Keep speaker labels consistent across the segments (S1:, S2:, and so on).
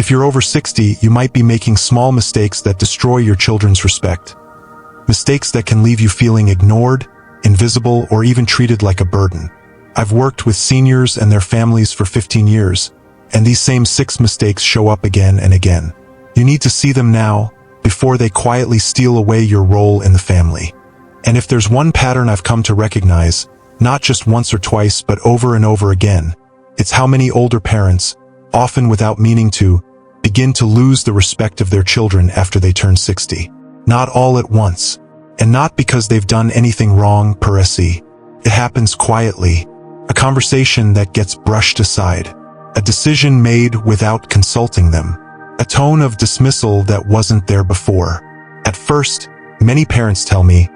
S1: If you're over 60, you might be making small mistakes that destroy your children's respect. Mistakes that can leave you feeling ignored, invisible, or even treated like a burden. I've worked with seniors and their families for 15 years, and these same 6 mistakes show up again and again. You need to see them now, before they quietly steal away your role in the family. And if there's one pattern I've come to recognize, not just once or twice but over and over again, it's how many older parents, often without meaning to, begin to lose the respect of their children after they turn 60. Not all at once, and not because they've done anything wrong per se. It happens quietly, a conversation that gets brushed aside, a decision made without consulting them, a tone of dismissal that wasn't there before. At first, many parents tell me,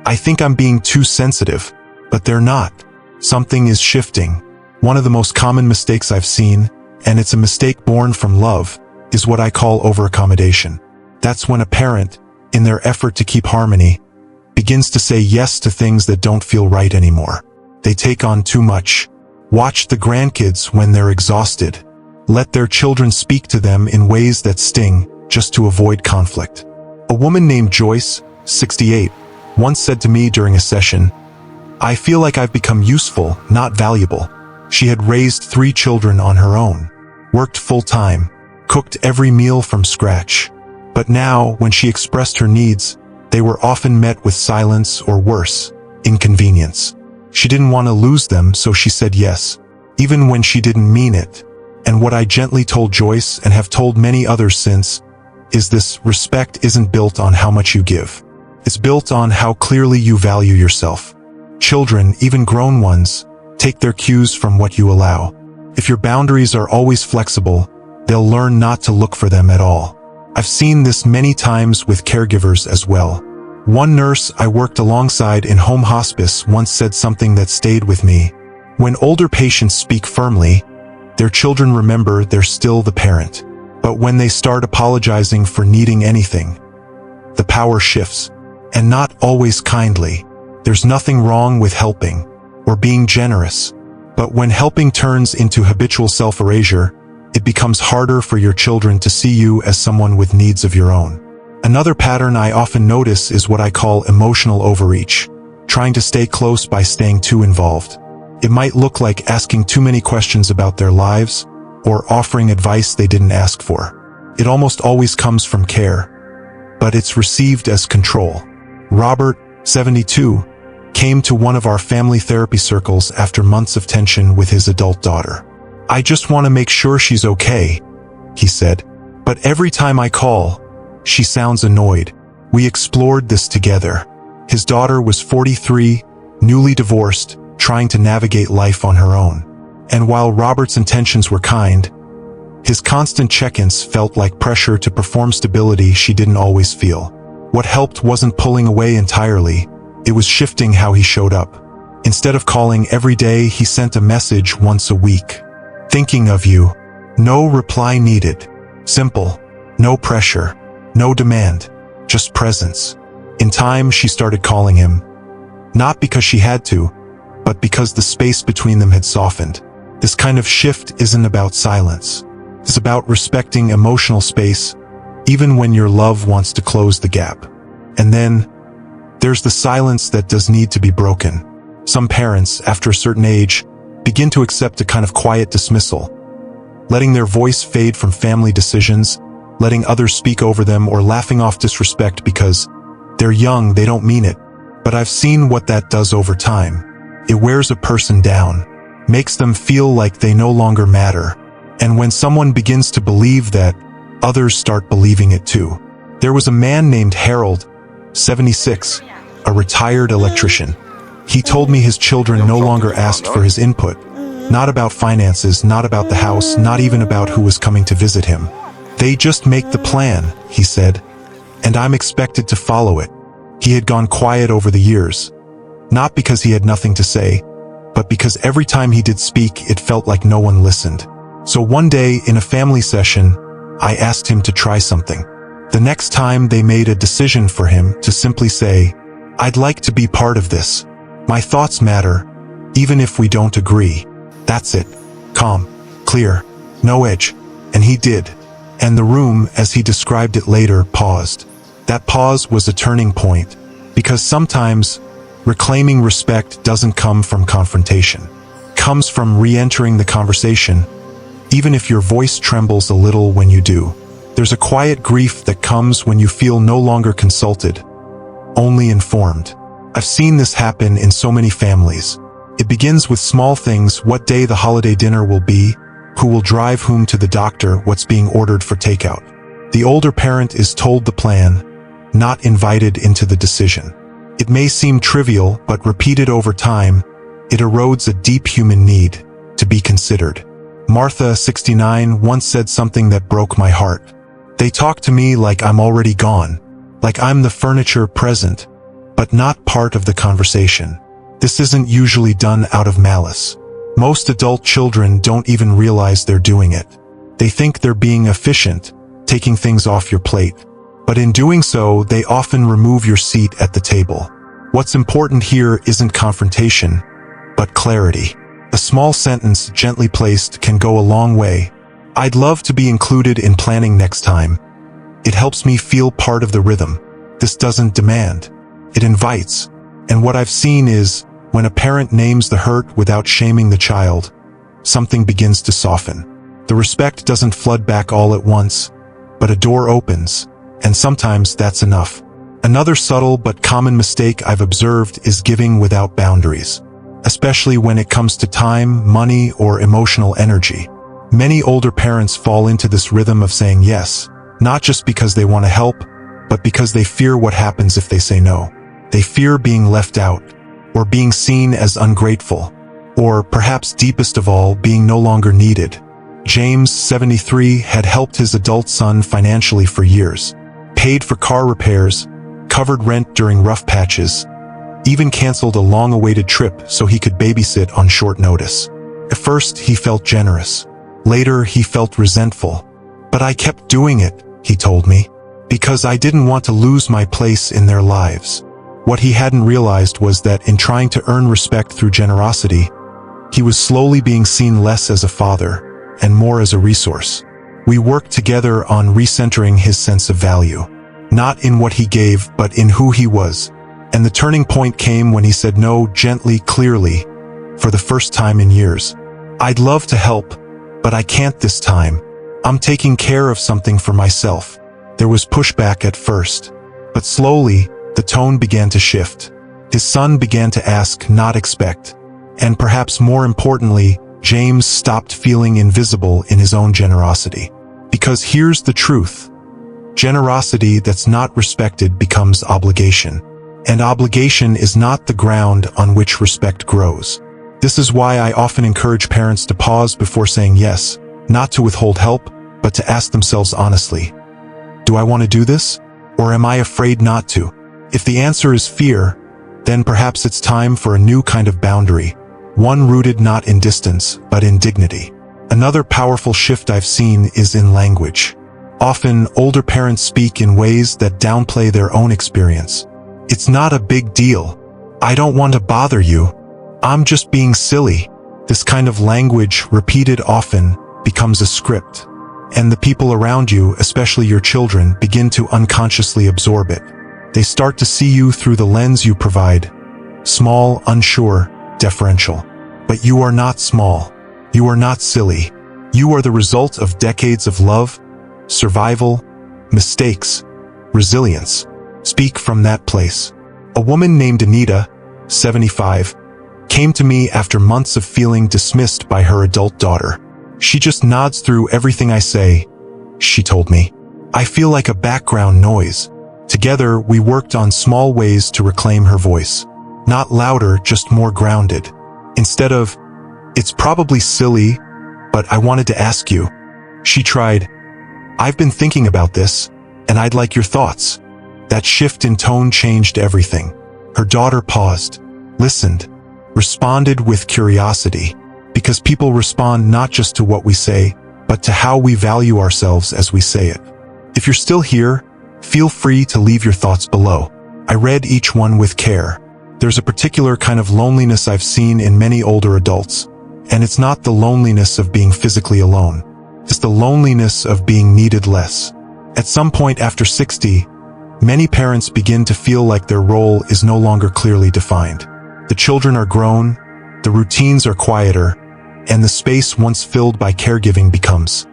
S1: "I think I'm being too sensitive," but they're not. Something is shifting. One of the most common mistakes I've seen, and it's a mistake born from love, is what I call overaccommodation. That's when a parent, in their effort to keep harmony, begins to say yes to things that don't feel right anymore. They take on too much. Watch the grandkids when they're exhausted. Let their children speak to them in ways that sting, just to avoid conflict. A woman named Joyce, 68, once said to me during a session, "I feel like I've become useful, not valuable." She had raised 3 children on her own, worked full-time, cooked every meal from scratch. But now, when she expressed her needs, they were often met with silence or worse, inconvenience. She didn't want to lose them, so she said yes, even when she didn't mean it. And what I gently told Joyce, and have told many others since, is this: respect isn't built on how much you give. It's built on how clearly you value yourself. Children, even grown ones, take their cues from what you allow. If your boundaries are always flexible, they'll learn not to look for them at all. I've seen this many times with caregivers as well. One nurse I worked alongside in home hospice once said something that stayed with me. When older patients speak firmly, their children remember they're still the parent. But when they start apologizing for needing anything, the power shifts, and not always kindly. There's nothing wrong with helping, or being generous. But when helping turns into habitual self-erasure, it becomes harder for your children to see you as someone with needs of your own. Another pattern I often notice is what I call emotional overreach, trying to stay close by staying too involved. It might look like asking too many questions about their lives, or offering advice they didn't ask for. It almost always comes from care, but it's received as control. Robert, 72, came to one of our family therapy circles after months of tension with his adult daughter. "I just want to make sure she's okay," he said. "But every time I call, she sounds annoyed." We explored this together. His daughter was 43, newly divorced, trying to navigate life on her own. And while Robert's intentions were kind, his constant check-ins felt like pressure to perform stability she didn't always feel. What helped wasn't pulling away entirely, it was shifting how he showed up. Instead of calling every day, he sent a message once a week. "Thinking of you. No reply needed. Simple. No pressure. No demand. Just presence." In time, she started calling him. Not because she had to, but because the space between them had softened. This kind of shift isn't about silence. It's about respecting emotional space, even when your love wants to close the gap. And then, there's the silence that does need to be broken. Some parents, after a certain age, begin to accept a kind of quiet dismissal, letting their voice fade from family decisions, letting others speak over them, or laughing off disrespect because they're young, they don't mean it. But I've seen what that does over time. It wears a person down, makes them feel like they no longer matter. And when someone begins to believe that, others start believing it too. There was a man named Harold, 76, a retired electrician. He told me his children no longer asked for his input. Not about finances, not about the house, not even about who was coming to visit him. "They just make the plan," he said, "and I'm expected to follow it." He had gone quiet over the years, not because he had nothing to say, but because every time he did speak, it felt like no one listened. So one day, in a family session, I asked him to try something. The next time they made a decision for him to simply say, "I'd like to be part of this. My thoughts matter, even if we don't agree." That's it. Calm, clear, no edge. And he did. And the room, as he described it later, paused. That pause was a turning point, because sometimes reclaiming respect doesn't come from confrontation. It comes from re-entering the conversation, even if your voice trembles a little when you do. There's a quiet grief that comes when you feel no longer consulted, only informed. I've seen this happen in so many families. It begins with small things: what day the holiday dinner will be, who will drive whom to the doctor, what's being ordered for takeout. The older parent is told the plan, not invited into the decision. It may seem trivial, but repeated over time, it erodes a deep human need to be considered. Martha, 69, once said something that broke my heart. They talk to me like I'm already gone, like I'm the furniture present, but not part of the conversation. This isn't usually done out of malice. Most adult children don't even realize they're doing it. They think they're being efficient, taking things off your plate. But in doing so, they often remove your seat at the table. What's important here isn't confrontation, but clarity. A small sentence gently placed can go a long way. I'd love to be included in planning next time. It helps me feel part of the rhythm. This doesn't demand. It invites. And what I've seen is, when a parent names the hurt without shaming the child, something begins to soften. The respect doesn't flood back all at once, but a door opens, and sometimes that's enough. Another subtle but common mistake I've observed is giving without boundaries, especially when it comes to time, money, or emotional energy. Many older parents fall into this rhythm of saying yes, not just because they want to help, but because they fear what happens if they say no. They fear being left out, or being seen as ungrateful, or perhaps deepest of all, being no longer needed. James, 73, had helped his adult son financially for years, paid for car repairs, covered rent during rough patches, even canceled a long-awaited trip so he could babysit on short notice. At first, he felt generous. Later, he felt resentful. But I kept doing it, he told me, because I didn't want to lose my place in their lives. What he hadn't realized was that in trying to earn respect through generosity, he was slowly being seen less as a father and more as a resource. We worked together on recentering his sense of value, not in what he gave, but in who he was. And the turning point came when he said no gently, clearly, for the first time in years. I'd love to help, but I can't this time. I'm taking care of something for myself. There was pushback at first, but slowly, the tone began to shift. His son began to ask, not expect. And perhaps more importantly, James stopped feeling invisible in his own generosity. Because here's the truth. Generosity that's not respected becomes obligation. And obligation is not the ground on which respect grows. This is why I often encourage parents to pause before saying yes, not to withhold help, but to ask themselves honestly, do I want to do this? Or am I afraid not to? If the answer is fear, then perhaps it's time for a new kind of boundary, one rooted not in distance, but in dignity. Another powerful shift I've seen is in language. Often, older parents speak in ways that downplay their own experience. It's not a big deal. I don't want to bother you. I'm just being silly. This kind of language, repeated often, becomes a script. And the people around you, especially your children, begin to unconsciously absorb it. They start to see you through the lens you provide. Small, unsure, deferential. But you are not small. You are not silly. You are the result of decades of love, survival, mistakes, resilience. Speak from that place. A woman named Anita, 75, came to me after months of feeling dismissed by her adult daughter. She just nods through everything I say, she told me. I feel like a background noise. Together, we worked on small ways to reclaim her voice. Not louder, just more grounded. Instead of, it's probably silly, but I wanted to ask you. She tried, I've been thinking about this, and I'd like your thoughts. That shift in tone changed everything. Her daughter paused, listened, responded with curiosity, because people respond not just to what we say, but to how we value ourselves as we say it. If you're still here, feel free to leave your thoughts below. I read each one with care. There's a particular kind of loneliness I've seen in many older adults, and it's not the loneliness of being physically alone. is the loneliness of being needed less. At some point after 60, many parents begin to feel like their role is no longer clearly defined. The children are grown, the routines are quieter, and the space once filled by caregiving becomes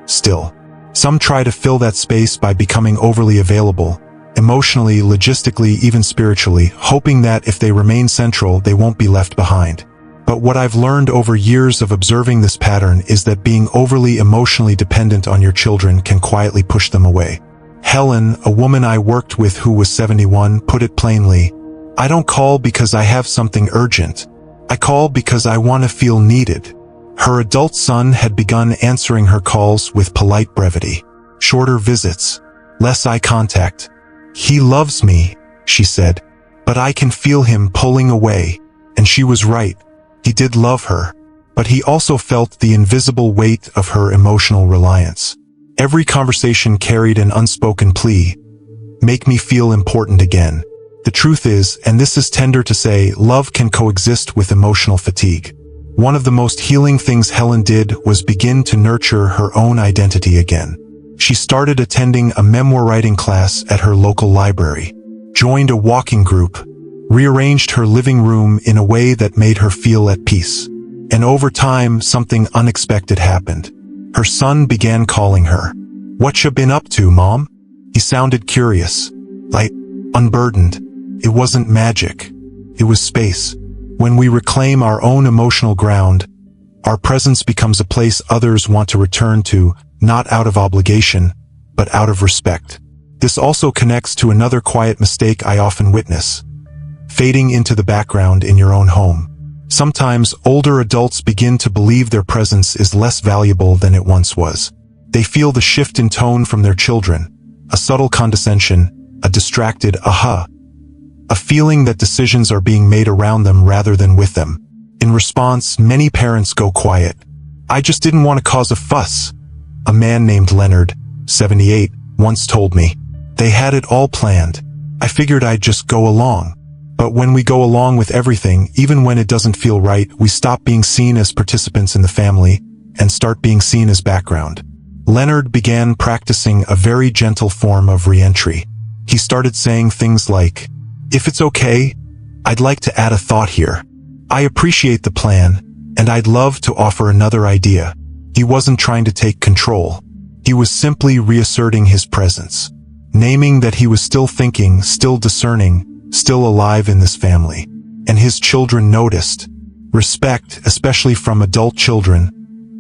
S1: still. Some try to fill that space by becoming overly available, emotionally, logistically, even spiritually, hoping that if they remain central, they won't be left behind. But what I've learned over years of observing this pattern is that being overly emotionally dependent on your children can quietly push them away. Helen, a woman I worked with who was 71, put it plainly, "I don't call because I have something urgent. I call because I want to feel needed." Her adult son had begun answering her calls with polite brevity. Shorter visits, less eye contact. "He loves me," she said, "but I can feel him pulling away." And she was right. He did love her, but he also felt the invisible weight of her emotional reliance. Every conversation carried an unspoken plea, "Make me feel important again." The truth is, and this is tender to say, love can coexist with emotional fatigue. One of the most healing things Helen did was begin to nurture her own identity again. She started attending a memoir writing class at her local library, joined a walking group, rearranged her living room in a way that made her feel at peace. And over time, something unexpected happened. Her son began calling her. "What you been up to, Mom?" He sounded curious, light, unburdened. It wasn't magic. It was space. When we reclaim our own emotional ground, our presence becomes a place others want to return to, not out of obligation, but out of respect. This also connects to another quiet mistake I often witness: fading into the background in your own home. Sometimes older adults begin to believe their presence is less valuable than it once was. They feel the shift in tone from their children, a subtle condescension, a distracted aha, a feeling that decisions are being made around them rather than with them. In response, many parents go quiet. "I just didn't want to cause a fuss," a man named Leonard, 78, once told me. "They had it all planned. I figured I'd just go along." But when we go along with everything, even when it doesn't feel right, we stop being seen as participants in the family and start being seen as background. Leonard began practicing a very gentle form of re-entry. He started saying things like, "If it's okay, I'd like to add a thought here. I appreciate the plan, and I'd love to offer another idea." He wasn't trying to take control. He was simply reasserting his presence, naming that he was still thinking, still discerning, still alive in this family. And his children noticed. Respect, especially from adult children,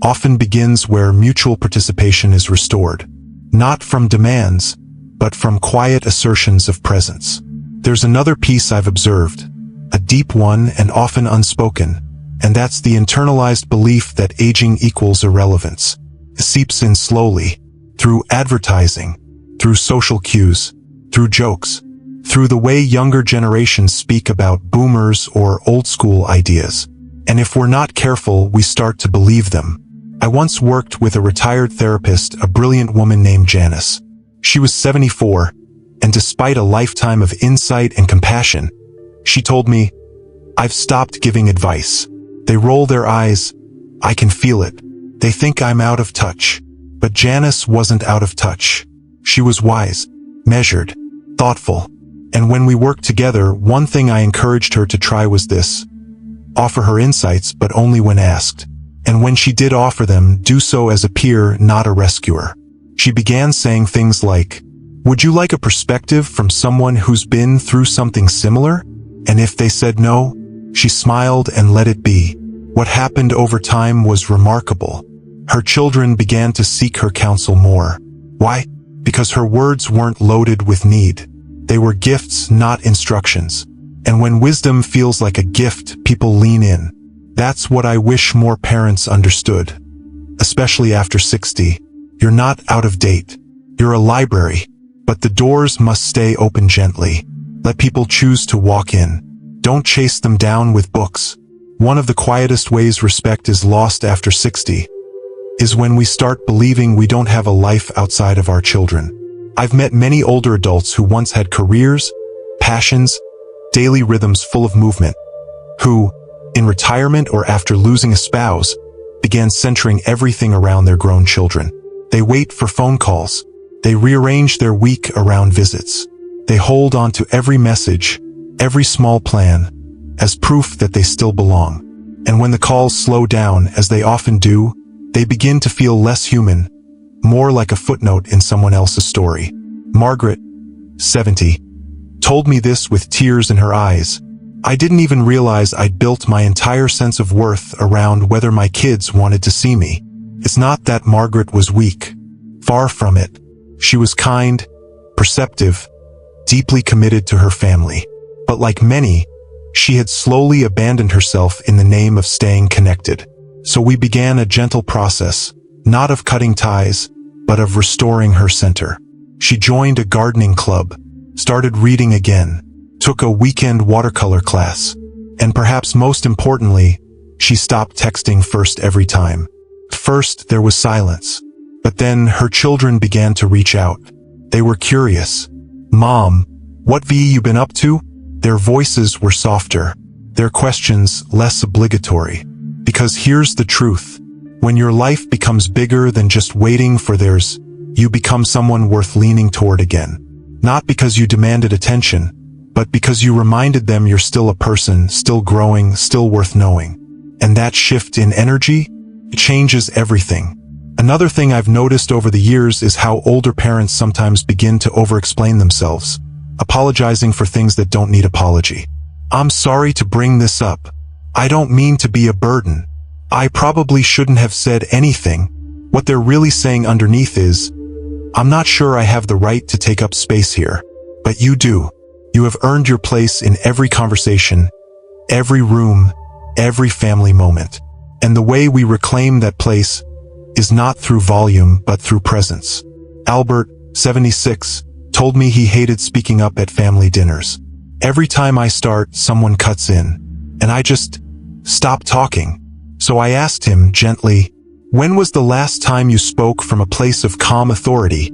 S1: often begins where mutual participation is restored. Not from demands, but from quiet assertions of presence. There's another piece I've observed, a deep one and often unspoken, and that's the internalized belief that aging equals irrelevance. It seeps in slowly, through advertising, through social cues, through jokes, through the way younger generations speak about boomers or old-school ideas. And if we're not careful, we start to believe them. I once worked with a retired therapist, a brilliant woman named Janice. She was 74, and despite a lifetime of insight and compassion, she told me, "I've stopped giving advice. They roll their eyes. I can feel it. They think I'm out of touch." But Janice wasn't out of touch. She was wise, measured, thoughtful. And when we worked together, one thing I encouraged her to try was this: offer her insights, but only when asked. And when she did offer them, do so as a peer, not a rescuer. She began saying things like, "Would you like a perspective from someone who's been through something similar?" And if they said no, she smiled and let it be. What happened over time was remarkable. Her children began to seek her counsel more. Why? Because her words weren't loaded with need. They were gifts, not instructions. And when wisdom feels like a gift, people lean in. That's what I wish more parents understood. Especially after 60. You're not out of date. You're a library. But the doors must stay open gently. Let people choose to walk in. Don't chase them down with books. One of the quietest ways respect is lost after 60 is when we start believing we don't have a life outside of our children. I've met many older adults who once had careers, passions, daily rhythms full of movement, who, in retirement or after losing a spouse, began centering everything around their grown children. They wait for phone calls. They rearrange their week around visits. They hold on to every message, every small plan, as proof that they still belong. And when the calls slow down, as they often do, they begin to feel less human, more like a footnote in someone else's story. Margaret, 70, told me this with tears in her eyes. I didn't even realize I'd built my entire sense of worth around whether my kids wanted to see me. It's not that Margaret was weak. Far from it. She was kind, perceptive, deeply committed to her family. But like many, she had slowly abandoned herself in the name of staying connected. So we began a gentle process, not of cutting ties, but of restoring her center. She joined a gardening club, started reading again, took a weekend watercolor class, and perhaps most importantly, she stopped texting first every time. First, there was silence. But then her children began to reach out. They were curious. "Mom, what have you been up to?" Their voices were softer, their questions less obligatory. Because here's the truth. When your life becomes bigger than just waiting for theirs, you become someone worth leaning toward again. Not because you demanded attention, but because you reminded them you're still a person, still growing, still worth knowing. And that shift in energy, it changes everything. Another thing I've noticed over the years is how older parents sometimes begin to over-explain themselves, apologizing for things that don't need apology. "I'm sorry to bring this up. I don't mean to be a burden. I probably shouldn't have said anything." What they're really saying underneath is, "I'm not sure I have the right to take up space here." But you do. You have earned your place in every conversation, every room, every family moment. And the way we reclaim that place is not through volume but through presence. Albert, 76, told me he hated speaking up at family dinners. Every time I start, someone cuts in, and I just stop talking. So I asked him gently, "When was the last time you spoke from a place of calm authority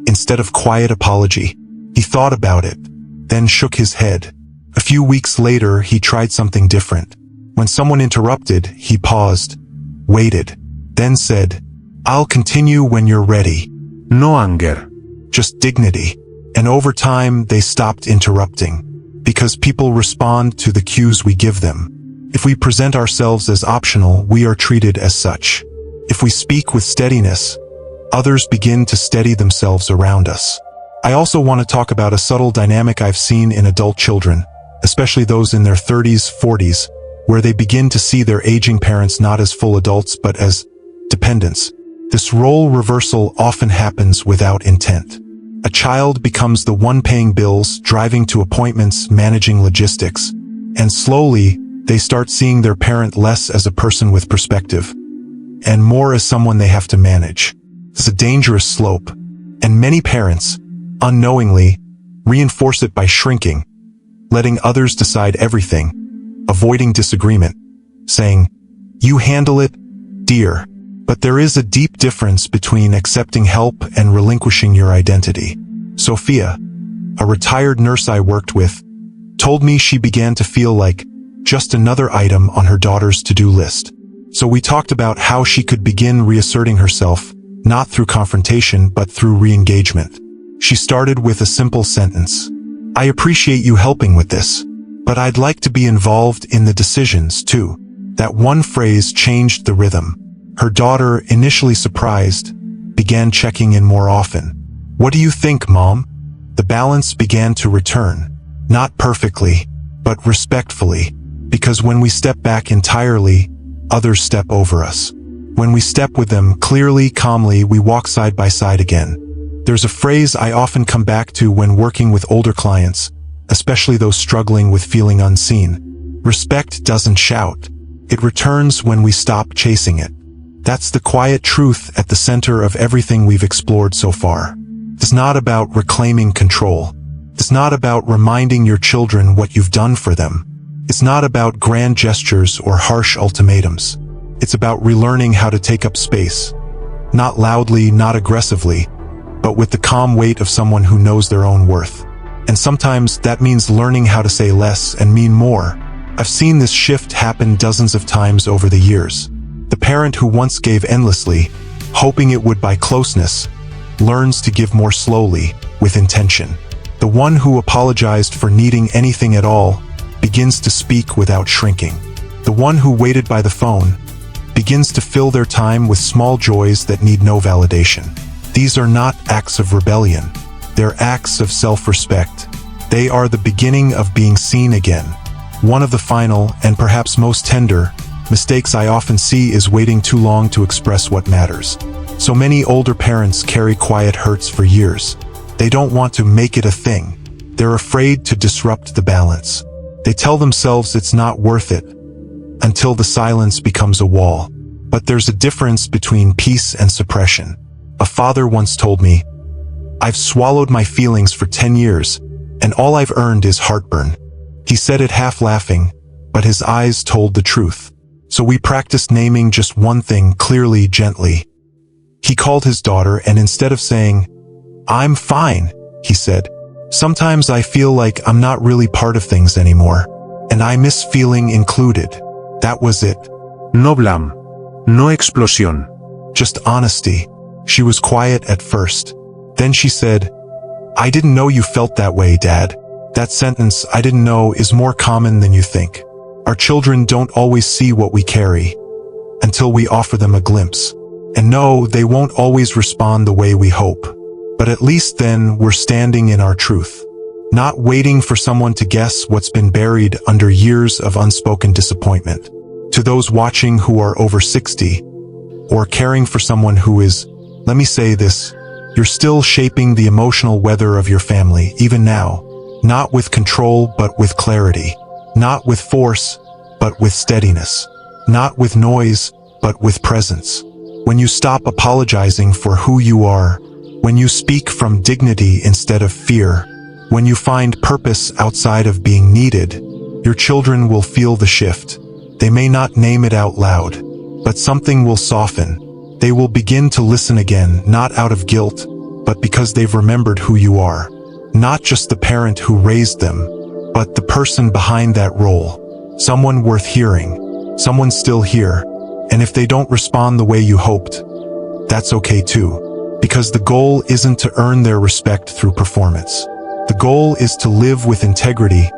S1: instead of quiet apology?" He thought about it, then shook his head. A few weeks later, he tried something different. When someone interrupted, he paused, waited, then said, "I'll continue when you're ready." No anger, just dignity. And over time, they stopped interrupting. Because people respond to the cues we give them. If we present ourselves as optional, we are treated as such. If we speak with steadiness, others begin to steady themselves around us. I also want to talk about a subtle dynamic I've seen in adult children, especially those in their 30s, 40s, where they begin to see their aging parents not as full adults but as dependents. This role reversal often happens without intent. A child becomes the one paying bills, driving to appointments, managing logistics, and slowly, they start seeing their parent less as a person with perspective, and more as someone they have to manage. It's a dangerous slope, and many parents, unknowingly, reinforce it by shrinking, letting others decide everything, avoiding disagreement, saying, "You handle it, dear." But there is a deep difference between accepting help and relinquishing your identity. Sophia, a retired nurse I worked with, told me she began to feel like just another item on her daughter's to-do list. So we talked about how she could begin reasserting herself, not through confrontation but through re-engagement. She started with a simple sentence. "I appreciate you helping with this, but I'd like to be involved in the decisions too." That one phrase changed the rhythm. Her daughter, initially surprised, began checking in more often. "What do you think, Mom?" The balance began to return. Not perfectly, but respectfully. Because when we step back entirely, others step over us. When we step with them clearly, calmly, we walk side by side again. There's a phrase I often come back to when working with older clients, especially those struggling with feeling unseen. Respect doesn't shout. It returns when we stop chasing it. That's the quiet truth at the center of everything we've explored so far. It's not about reclaiming control. It's not about reminding your children what you've done for them. It's not about grand gestures or harsh ultimatums. It's about relearning how to take up space. Not loudly, not aggressively, but with the calm weight of someone who knows their own worth. And sometimes that means learning how to say less and mean more. I've seen this shift happen dozens of times over the years. The parent who once gave endlessly, hoping it would buy closeness, learns to give more slowly, with intention. The one who apologized for needing anything at all begins to speak without shrinking. The one who waited by the phone begins to fill their time with small joys that need no validation. These are not acts of rebellion. They're acts of self-respect. They are the beginning of being seen again. One of the final, and perhaps most tender, mistakes I often see is waiting too long to express what matters. So many older parents carry quiet hurts for years. They don't want to make it a thing. They're afraid to disrupt the balance. They tell themselves it's not worth it, until the silence becomes a wall. But there's a difference between peace and suppression. A father once told me, "I've swallowed my feelings for 10 years, and all I've earned is heartburn." He said it half laughing, but his eyes told the truth. So we practiced naming just one thing clearly, gently. He called his daughter, and instead of saying, "I'm fine," he said, "Sometimes I feel like I'm not really part of things anymore, and I miss feeling included." That was it.
S2: No blame. No explosión.
S1: Just honesty. She was quiet at first. Then she said, "I didn't know you felt that way, Dad." That sentence, "I didn't know," is more common than you think. Our children don't always see what we carry until we offer them a glimpse. And no, they won't always respond the way we hope. But at least then we're standing in our truth, not waiting for someone to guess what's been buried under years of unspoken disappointment. To those watching who are over 60, or caring for someone who is, let me say this, you're still shaping the emotional weather of your family, even now. Not with control, but with clarity. Not with force, but with steadiness. Not with noise, but with presence. When you stop apologizing for who you are, when you speak from dignity instead of fear, when you find purpose outside of being needed, your children will feel the shift. They may not name it out loud, but something will soften. They will begin to listen again, not out of guilt, but because they've remembered who you are. Not just the parent who raised them, but the person behind that role. Someone worth hearing. Someone still here. And if they don't respond the way you hoped, that's okay too. Because the goal isn't to earn their respect through performance. The goal is to live with integrity,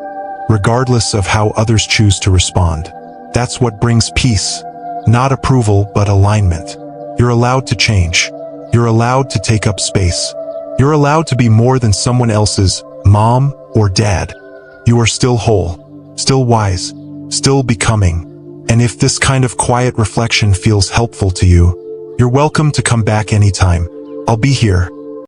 S1: regardless of how others choose to respond. That's what brings peace. Not approval, but alignment. You're allowed to change. You're allowed to take up space. You're allowed to be more than someone else's mom or dad. You are still whole, still wise, still becoming. And if this kind of quiet reflection feels helpful to you, you're welcome to come back anytime. I'll be here.